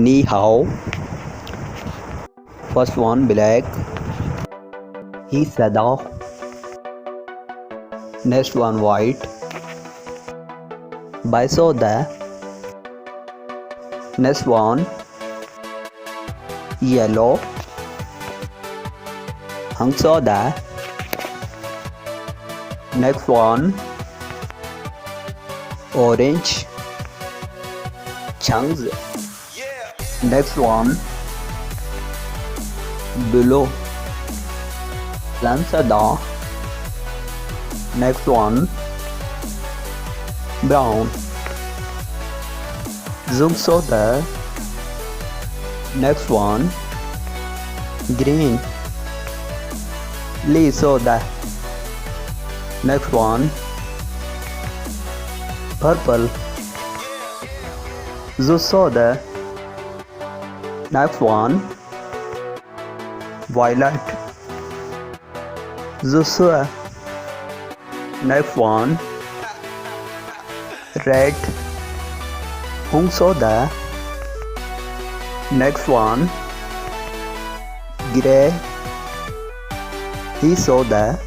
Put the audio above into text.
Ni hao. First one black. He said off. Next one white. By soda. Next one yellow. Hung soda. Next one orange. Chunks. Next one blue. Lansada. Next one brown. Zoom soda. Next one green. Lee soda. Next one purple. Zoo soda. Next one violet. Zusua. Next one red. Hung soda. Next one grey. He soda.